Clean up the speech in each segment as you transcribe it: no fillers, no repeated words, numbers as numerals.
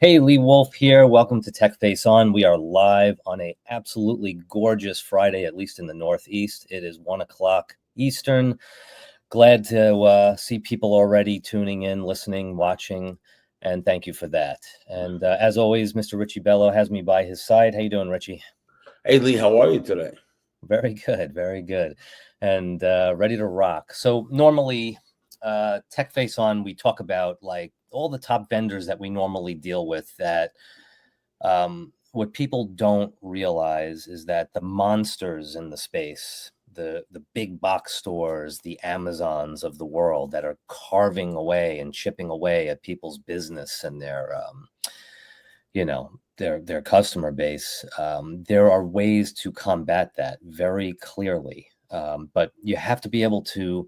Hey, Lee Wolf here. Welcome to Tech Face On. We are live on a absolutely gorgeous Friday, at least in the Northeast. It is 1 o'clock Eastern. Glad to see people already tuning in, listening, watching, and thank you for that. And as always, Mr. Richie Bello has me by his side. How you doing, Richie? Hey Lee, how are you today? Very good, very good, and ready to rock. So normally, Tech Face On, we talk about like all the top vendors that we normally deal with. That what people don't realize is that the monsters in the space, the big box stores, the Amazons of the world that are carving away and chipping away at people's business and their customer base. There are ways to combat that very clearly, but you have to be able to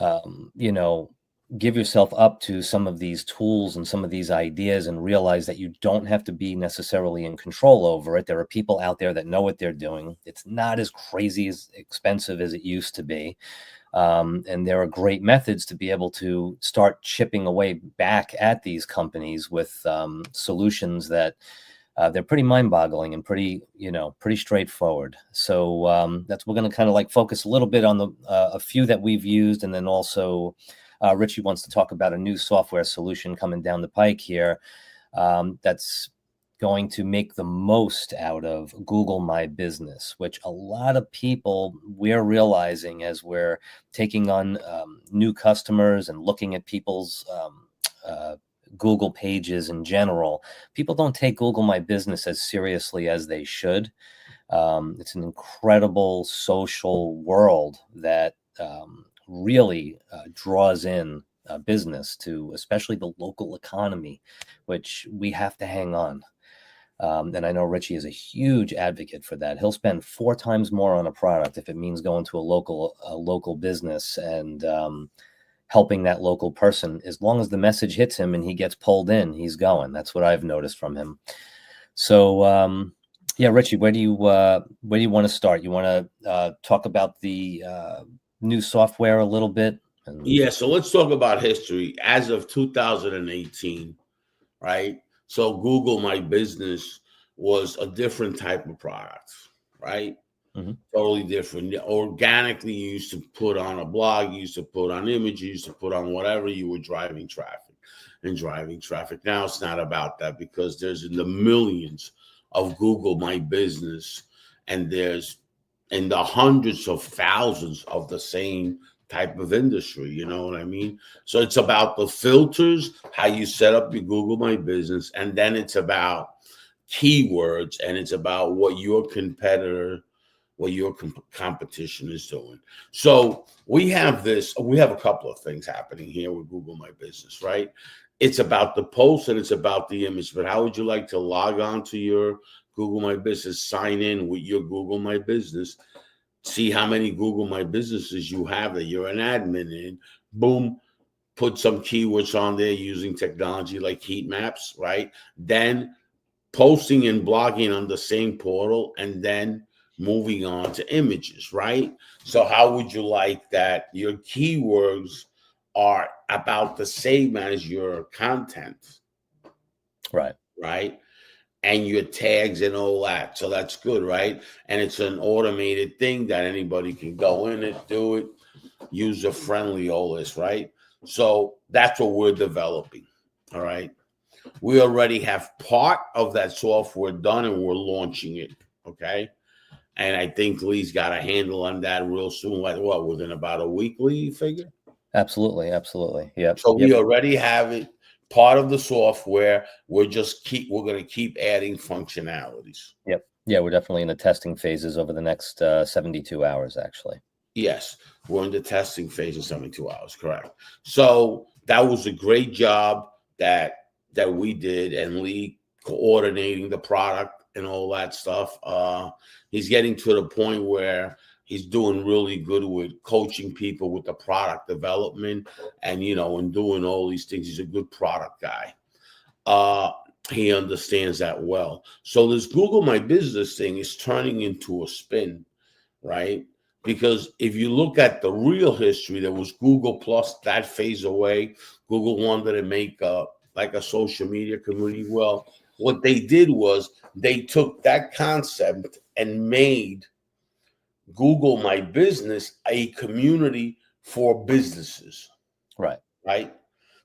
um, you know give yourself up to some of these tools and some of these ideas and realize that you don't have to be necessarily in control over it. There are people out there that know what they're doing. It's not as crazy as expensive as it used to be. And there are great methods to be able to start chipping away back at these companies with solutions that they're pretty mind-boggling and pretty straightforward. So that's we're going to kind of like focus a little bit on a few that we've used, and then also Richie wants to talk about a new software solution coming down the pike here that's going to make the most out of Google My Business, which a lot of people we're realizing as we're taking on new customers and looking at people's Google pages in general. People don't take Google My Business as seriously as they should. It's an incredible social world that really draws in business to especially the local economy, which we have to hang on. And I know Richie is a huge advocate for that. He'll spend 4 times more on a product if it means going to a local business and helping that local person. As long as the message hits him and he gets pulled in, he's going. That's what I've noticed from him. So yeah, Richie, where do you want to start? You want to talk about the new software a little bit? Yeah, so let's talk about history. As of 2018, right? So Google My Business was a different type of product, right? Mhm. Totally different. Organically, you used to put on a blog, you used to put on images, you used to put on whatever you were driving traffic and driving traffic. Now it's not about that because there's in the millions of Google My Business, and there's in the hundreds of thousands of the same type of industry. You know what I mean? So it's about the filters, how you set up your Google My Business, and then it's about keywords, and it's about what your competitor, what your competition is doing. So we have a couple of things happening here with Google My Business, right? It's about the post and it's about the image. But how would you like to log on to your Google My Business, sign in with your Google My Business, see how many Google My Businesses you have that you're an admin in, boom, put some keywords on there using technology like heat maps, right? Then posting and blogging on the same portal, and then moving on to images, right? So how would you like that your keywords are about the same as your content, Right. right? And your tags and all that. So that's good, right? And it's an automated thing that anybody can go in and do it, user friendly, all this, right? So that's what we're developing. All right. We already have part of that software done and we're launching it. Okay. And I think Lee's got a handle on that real soon. Like what, within about a week, Lee, you figure? Absolutely. Yep. So we already have it, part of the software. We're gonna keep adding functionalities. Yep. Yeah, we're definitely in the testing phases over the next 72 hours, actually. Yes, we're in the testing phase of 72 hours, correct. So that was a great job that we did, and Lee coordinating the product and all that stuff. He's getting to the point where he's doing really good with coaching people with the product development and and doing all these things. He's a good product guy. He understands that well. So this Google My Business thing is turning into a spin, right? Because if you look at the real history, there was Google Plus, that phase away. Google wanted to make like a social media community. Well, what they did was they took that concept and made Google My Business a community for businesses, Right. right?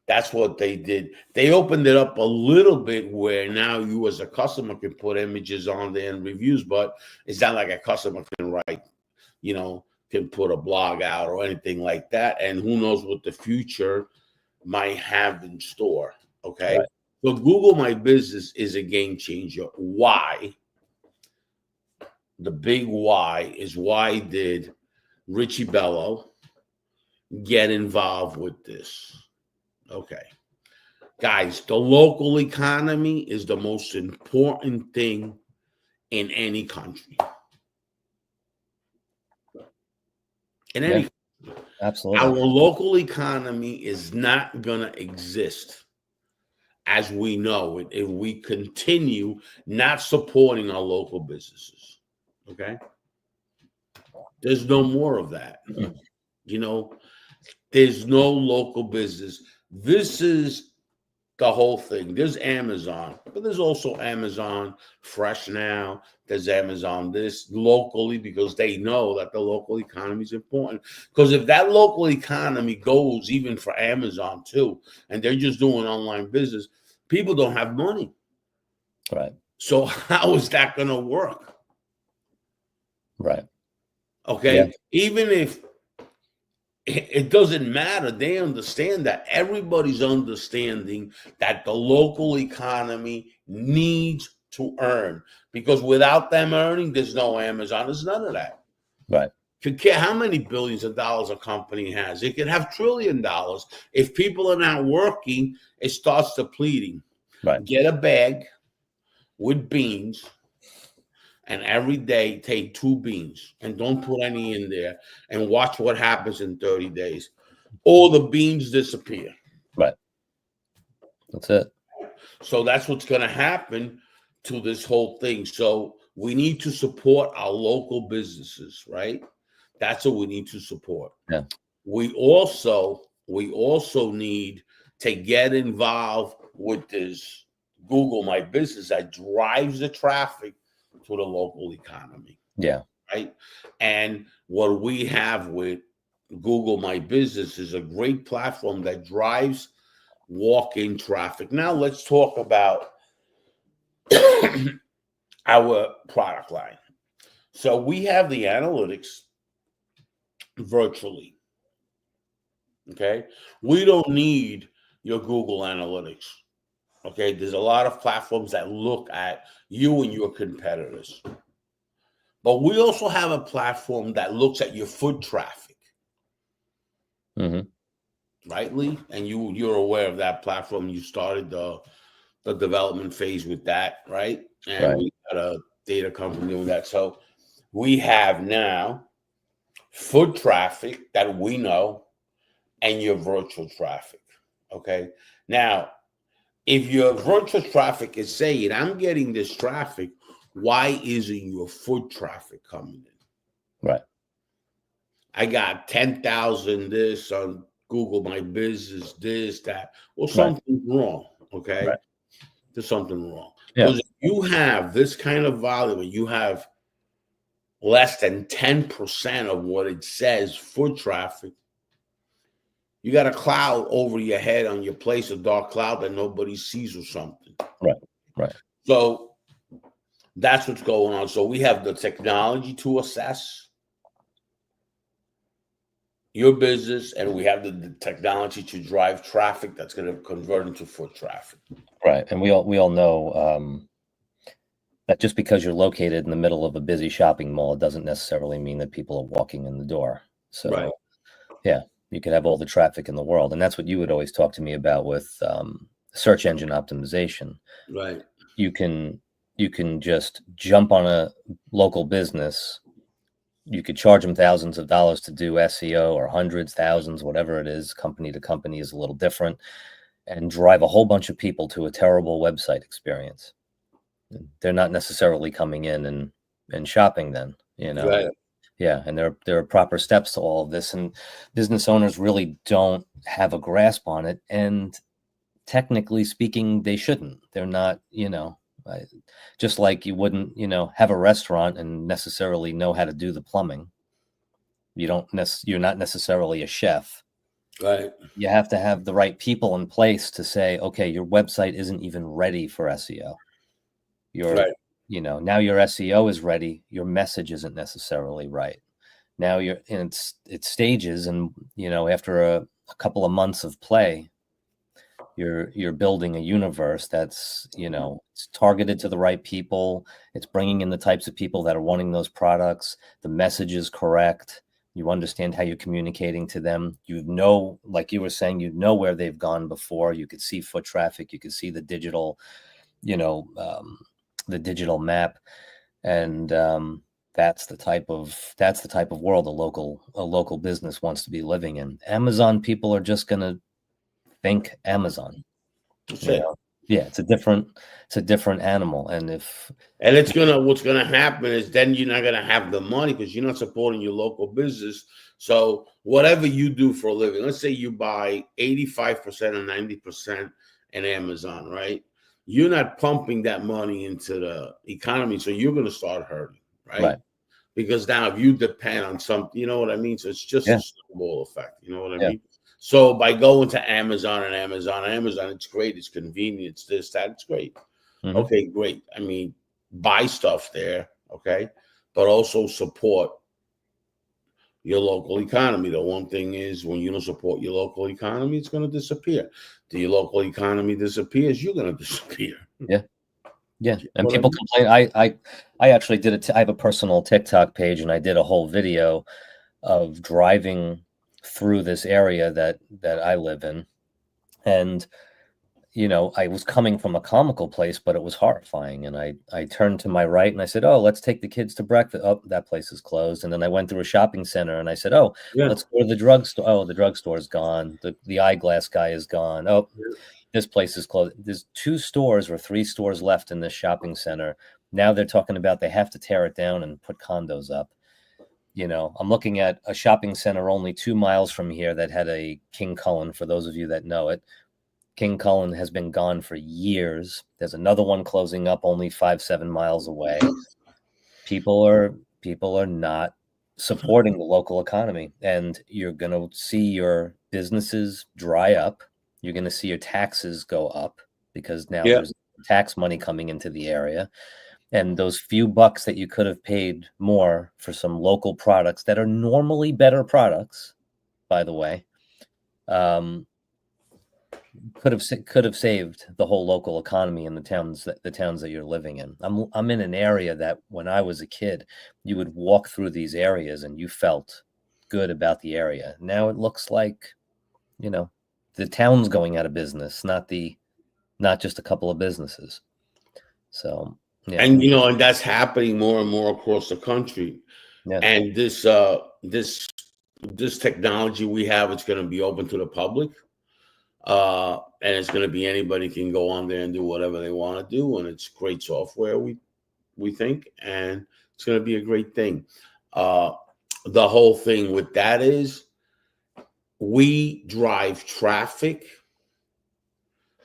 That's what they did. They opened it up a little bit where now you as a customer can put images on there and reviews, but it's not like a customer can write, can put a blog out or anything like that. And who knows what the future might have in store. Okay. Right. So Google My Business is a game changer. Why? The big why is why did Richie Bello get involved with this? Okay. Guys, the local economy is the most important thing in any country. In any Absolutely. Our local economy is not going to exist as we know it if we continue not supporting our local businesses. Okay? There's no more of that. There's no local business. This is the whole thing. There's Amazon, but there's also Amazon Fresh now. There's Amazon this locally because they know that the local economy is important. Because if that local economy goes even for Amazon too, and they're just doing online business, people don't have money. Right. So how is that going to work? Right. Okay. Yeah. Even if it doesn't matter. They understand that. Everybody's understanding that the local economy needs to earn because without them earning, there's no Amazon. There's none of that. Right. Could care how many billions of dollars a company has. It could have $1 trillion. If people are not working, it starts depleting. Right. Get a bag with beans and every day take 2 beans and don't put any in there and watch what happens in 30 days. All the beans disappear. Right. That's it. So that's what's going to happen to this whole thing. So we need to support our local businesses, right? That's what we need to support. Yeah. We also need to get involved with this Google My Business that drives the traffic to the local economy. Yeah. Right. And what we have with Google My Business is a great platform that drives walk-in traffic. Now let's talk about our product line. So we have the analytics virtually. Okay. We don't need your Google Analytics. Okay. There's a lot of platforms that look at you and your competitors. But we also have a platform that looks at your foot traffic. Mm-hmm. Right, Lee? And you're aware of that platform. You started the development phase with that, right? And Right. we got a data company doing that. So we have now foot traffic that we know and your virtual traffic. Okay. Now, if your virtual traffic is saying, I'm getting this traffic, why isn't your foot traffic coming in? Right. I got 10,000 this on Google My Business, this, that. Well, something's wrong, okay? Right. There's something wrong. Yeah. Because if you have this kind of volume and you have less than 10% of what it says foot traffic, you got a cloud over your head on your place, a dark cloud that nobody sees or something. Right. Right. So that's what's going on. So we have the technology to assess your business, and we have the technology to drive traffic that's going to convert into foot traffic. Right. And we all know that just because you're located in the middle of a busy shopping mall, it doesn't necessarily mean that people are walking in the door. So, Right. Yeah, you could have all the traffic in the world. And that's what you would always talk to me about with search engine optimization. Right. You can just jump on a local business. You could charge them thousands of dollars to do SEO, or hundreds, thousands, whatever it is. Company to company is a little different, and drive a whole bunch of people to a terrible website experience. They're not necessarily coming in and shopping then, Right. Yeah. And there are proper steps to all of this, and business owners really don't have a grasp on it. And technically speaking, they shouldn't. They're not, just like you wouldn't, have a restaurant and necessarily know how to do the plumbing. You're not necessarily a chef. Right. You have to have the right people in place to say, okay, your website isn't even ready for SEO. Your, Right. now your SEO is ready. Your message isn't necessarily right. Now you're in its stages, and after a couple of months of play, you're building a universe that's it's targeted to the right people. It's bringing in the types of people that are wanting those products. The message is correct. You understand how you're communicating to them. Like you were saying, where they've gone before. You could see foot traffic. You could see the digital, the digital map, and that's the type of world a local business wants to be living in. Amazon people are just going to think Amazon. That's it. Yeah, it's a different animal. And What's gonna happen is then you're not gonna have the money because you're not supporting your local business. So whatever you do for a living, let's say you buy 85% or 90% in Amazon, right? You're not pumping that money into the economy, so you're gonna start hurting, right? Because now if you depend on something, you know what I mean? So it's just a snowball effect, you know what I mean? So by going to Amazon, it's great, it's convenient, it's this, that, it's great. Mm-hmm. Okay, great. I mean, buy stuff there, okay, but also support your local economy. The one thing is, when you don't support your local economy, it's going to disappear. Your local economy disappears, you're going to disappear. Yeah, and people complain. I actually did I have a personal TikTok page, and I did a whole video of driving through this area that I live in, and I was coming from a comical place, but it was horrifying. And I turned to my right and I said, "Oh, let's take the kids to breakfast." Oh, that place is closed. And then I went through a shopping center and I said, "Oh, let's go to the drugstore." Oh, the drugstore is gone. The eyeglass guy is gone. Oh, this place is closed. There's 2 stores or 3 stores left in this shopping center. Now they're talking about they have to tear it down and put condos up. I'm looking at a shopping center only 2 miles from here that had a King Cullen, for those of you that know it. King Cullen has been gone for years. There's another one closing up only 5-7 miles away. People are not supporting the local economy, and you're going to see your businesses dry up. You're going to see your taxes go up because now there's tax money coming into the area. And those few bucks that you could have paid more for some local products that are normally better products, by the way, could have saved the whole local economy in the towns that you're living in. I'm in an area that when I was a kid, you would walk through these areas and you felt good about the area. Now it looks like, the town's going out of business, not just a couple of businesses. So, yeah. And and that's happening more and more across the country. Yeah. And this technology we have, it's going to be open to the public. And it's going to be anybody can go on there and do whatever they want to do, and it's great software, we think, and it's going to be a great thing. The whole thing with that is we drive traffic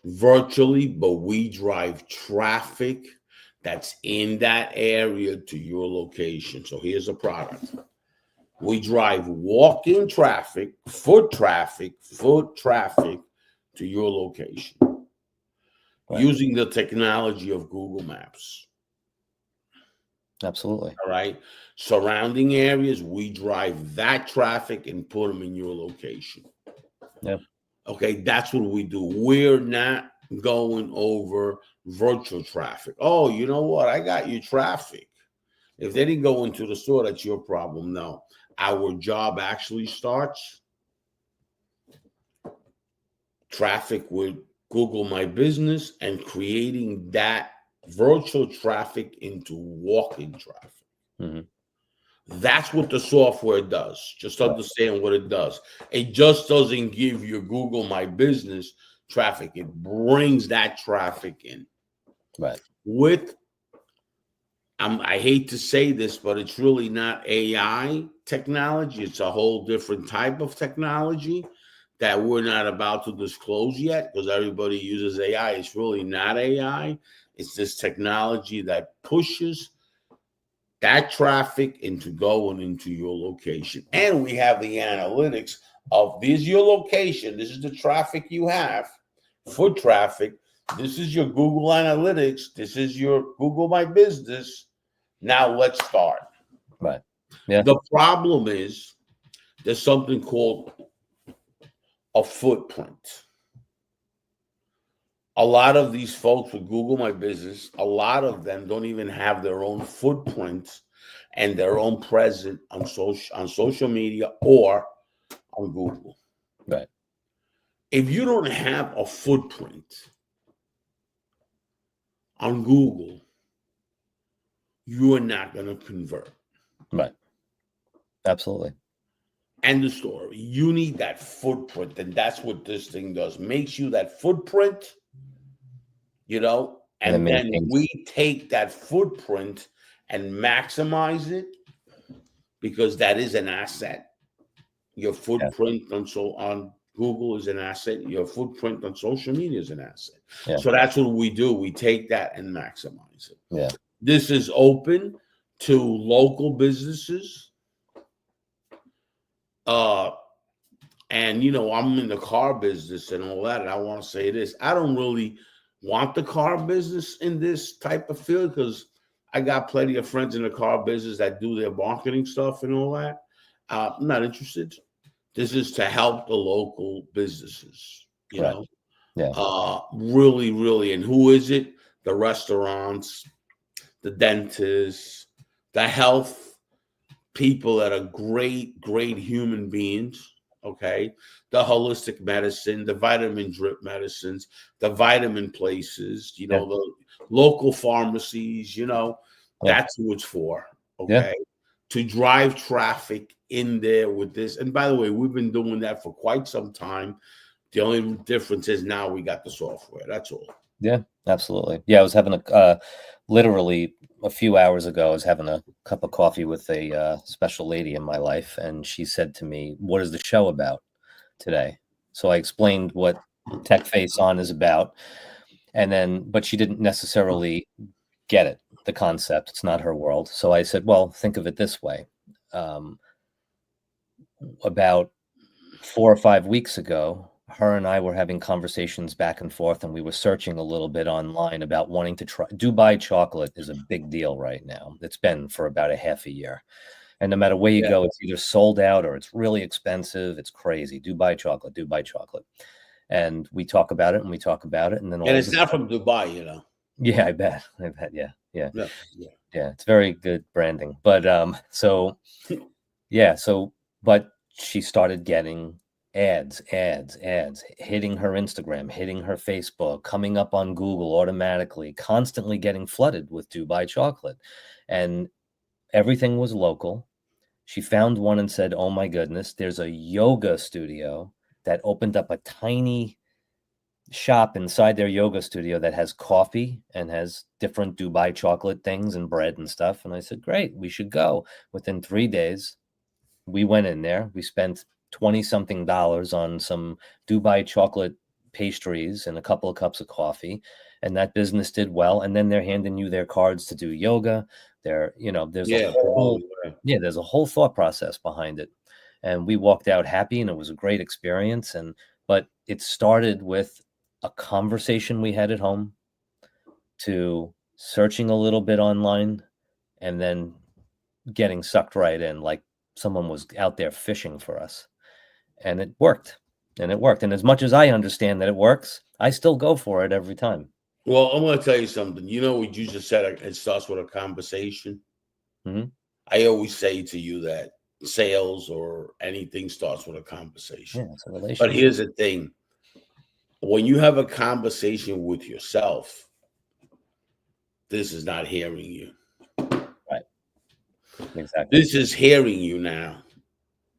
virtually, but we drive traffic that's in that area to your location. So here's a product. We drive walk-in traffic, foot traffic to your location using the technology of Google Maps. Absolutely. All right. Surrounding areas, we drive that traffic and put them in your location. Yeah. Okay. That's what we do. We're not going over virtual traffic. Oh, you know what? I got your traffic. If they didn't go into the store, that's your problem. No. Our job actually starts traffic with Google My Business and creating that virtual traffic into walk-in traffic. Mm-hmm. That's what the software does. Just understand what it does. It just doesn't give you Google My Business traffic. It brings that traffic in. Right. I hate to say this, but it's really not AI technology. It's a whole different type of technology that we're not about to disclose yet because everybody uses AI. It's really not AI. It's this technology that pushes that traffic into going into your location. And we have the analytics of this is your location. This is the traffic you have, foot traffic. This is your Google Analytics. This is your Google My Business. Now let's start. Right. Yeah. The problem is there's something called a footprint. A lot of these folks with Google My Business, a lot of them don't even have their own footprint and their own presence on social media or on Google. Right. If you don't have a footprint on Google, you are not going to convert. Right. Absolutely. End of story. You need that footprint, and that's what this thing does. Makes you that footprint, and then we take that footprint and maximize it because that is an asset. Your footprint on Google is an asset. Your footprint on social media is an asset. Yeah. So that's what we do. We take that and maximize it. Yeah. This is open to local businesses. And I'm in the car business and all that, and I want to say this. I don't really want the car business in this type of field because I got plenty of friends in the car business that do their marketing stuff and all that. I'm not interested. This is to help the local businesses, you know. Yeah. Really, really. And who is it? The restaurants, the dentists, the health people that are great, great human beings. Okay. The holistic medicine, the vitamin drip medicines, the vitamin places, the local pharmacies, that's who it's for. Okay. Yeah. To drive traffic in there with this. And by the way, we've been doing that for quite some time. The only difference is now we got the software. That's all. Yeah, absolutely. Yeah, I was having literally a few hours ago, I was having a cup of coffee with a special lady in my life, and she said to me, "What is the show about today?" So I explained what Tech Face On is about, but she didn't necessarily get it, the concept. It's not her world. So I said, "Well, think of it this way. About 4 or 5 weeks ago, her and I were having conversations back and forth, and we were searching a little bit online about wanting to try. Dubai chocolate is a big deal right now. It's been for about a half a year. And no matter where you go, it's either sold out or it's really expensive. It's crazy. Dubai chocolate, Dubai chocolate. And we talk about it and we talk about it. And then it's not from Dubai, Yeah, I bet. Yeah. It's very good branding. But but she started getting ads hitting her Instagram, hitting her Facebook, coming up on Google automatically, constantly getting flooded with Dubai chocolate. And everything was local. She found one and said, "Oh my goodness, there's a yoga studio that opened up a tiny shop inside their yoga studio that has coffee and has different Dubai chocolate things and bread and stuff." And I said, "Great, we should go." Within 3 days, we went in there. We spent $20-something on some Dubai chocolate pastries and a couple of cups of coffee, and that business did well. And then they're handing you their cards to do yoga. There's a whole thought process behind it. And we walked out happy, and it was a great experience. But it started with a conversation we had at home, to searching a little bit online, and then getting sucked right in, like someone was out there fishing for us. And it worked. And as much as I understand that it works, I still go for it every time. Well, I'm going to tell you something. What you just said, it starts with a conversation. Mm-hmm. I always say to you that sales or anything starts with a conversation. Yeah, it's a relationship. But here's the thing. When you have a conversation with yourself, this is not hearing you. Right. Exactly. This is hearing you now.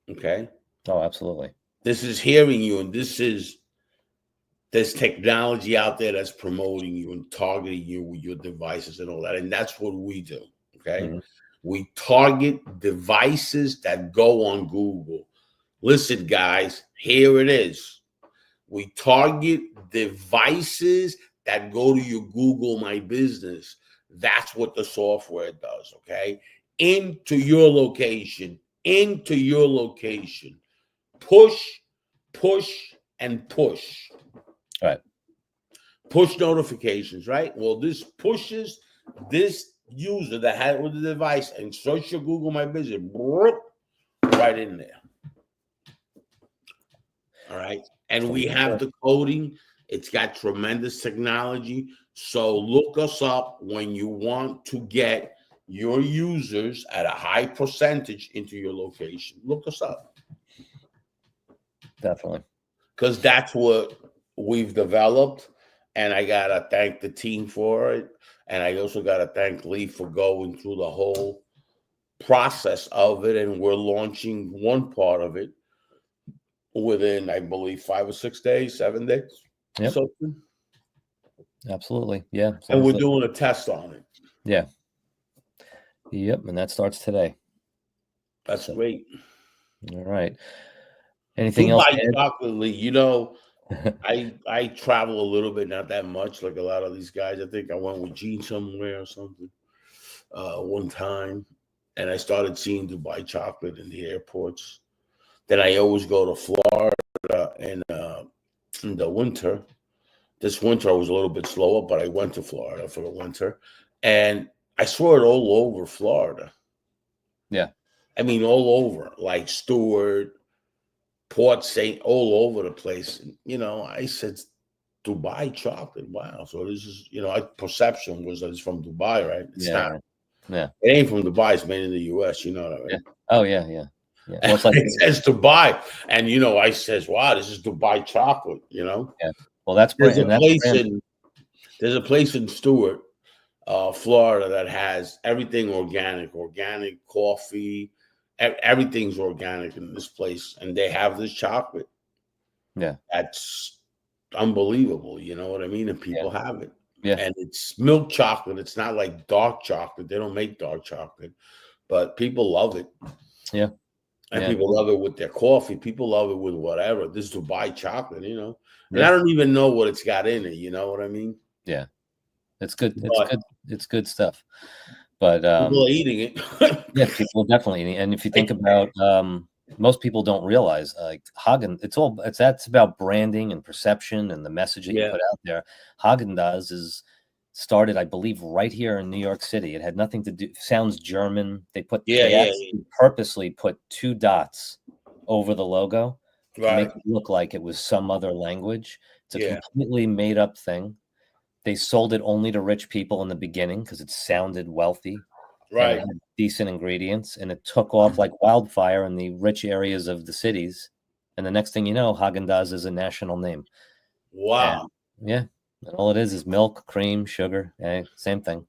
Okay? Oh, absolutely. This is hearing you, and there's technology out there that's promoting you and targeting you with your devices and all that. And that's what we do. Okay. Mm-hmm. We target devices that go on Google. Listen, guys, here it is. We target devices that go to your Google My Business. That's what the software does, okay? Into your location, push, push, and push. All right. Push notifications, right? Well, this pushes this user that had it with the device and search your Google My Business right in there. All right. And we have the coding. It's got tremendous technology. So look us up when you want to get your users at a high percentage into your location. Look us up. Definitely. Because that's what we've developed. And I got to thank the team for it. And I also got to thank Lee for going through the whole process of it. And we're launching one part of it within, I believe, 5 or 6 days, 7 days. Yep. Something. Absolutely. Yeah. And we're doing a test on it. Yeah. Yep. And that starts today. That's great. All right. Anything else? Chocolate, Lee, you know, I travel a little bit, not that much, like a lot of these guys. I think I went with Gene somewhere or something one time, and I started seeing Dubai chocolate in the airports. Then I always go to Florida in the winter. This winter I was a little bit slower, but I went to Florida for the winter, and I saw it all over Florida. Yeah, I mean all over, like Stewart, Port St. all over the place. And, you know, I said Dubai chocolate. Wow. So this is, you know, perception was that it's from Dubai, right? It's not. Yeah. It ain't from Dubai. It's made in the U.S. You know that, right? Yeah. Oh yeah. Well, it's like it says Dubai, and you know, I says, "Wow, this is Dubai chocolate." You know. Yeah. Well, that's there's a place in Stewart, Florida, that has everything organic coffee. Everything's organic in this place, and they have this chocolate. Yeah, that's unbelievable. You know what I mean? And people have it. Yeah, and it's milk chocolate. It's not like dark chocolate. They don't make dark chocolate, but people love it. Yeah, and people love it with their coffee. People love it with whatever. This is Dubai chocolate, you know. And I don't even know what it's got in it. You know what I mean? Yeah, it's good. It's good stuff. But people are eating it. Yeah, people are definitely eating it. And if you think about most people don't realize like that's about branding and perception and the message that you put out there. Haagen-Dazs is started, I believe, right here in New York City. It had nothing to do. Sounds German. They purposely put 2 dots over the logo to make it look like it was some other language. It's a completely made up thing. They sold it only to rich people in the beginning because it sounded wealthy. Right. And it had decent ingredients, and it took off like wildfire in the rich areas of the cities. And the next thing you know, Haagen-Dazs is a national name. Wow. And all it is milk, cream, sugar, same thing.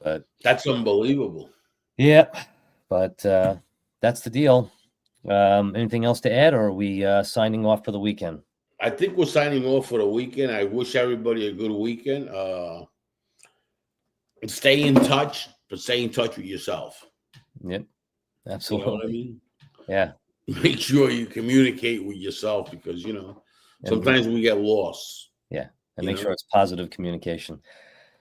But that's unbelievable. Yeah, but that's the deal. Anything else to add, or are we signing off for the weekend? I think we're signing off for the weekend. I wish everybody a good weekend. Stay in touch, but stay in touch with yourself. Yep, absolutely. You know what I mean? Yeah. Make sure you communicate with yourself because, you know, sometimes we get lost. Yeah, and make sure it's positive communication.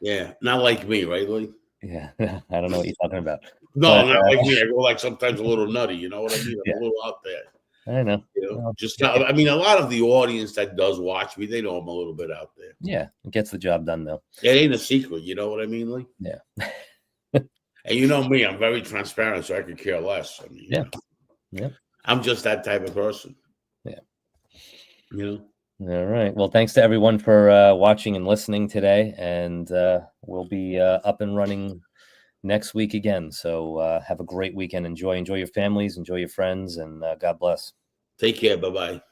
Yeah, not like me, right, Lee? Yeah, I don't know what you're talking about. No, not like me. I go like sometimes a little nutty. You know what I mean? I'm a little out there. I know. You know, I mean, a lot of the audience that does watch me, they know I'm a little bit out there. Yeah, it gets the job done, though. It ain't a secret. You know what I mean, Lee? Yeah. And you know me, I'm very transparent, so I could care less. I mean, yeah. I'm just that type of person. Yeah. You know? All right. Well, thanks to everyone for watching and listening today. And we'll be up and running next week again. So have a great weekend. Enjoy your families, enjoy your friends, and God bless. Take care. Bye-bye.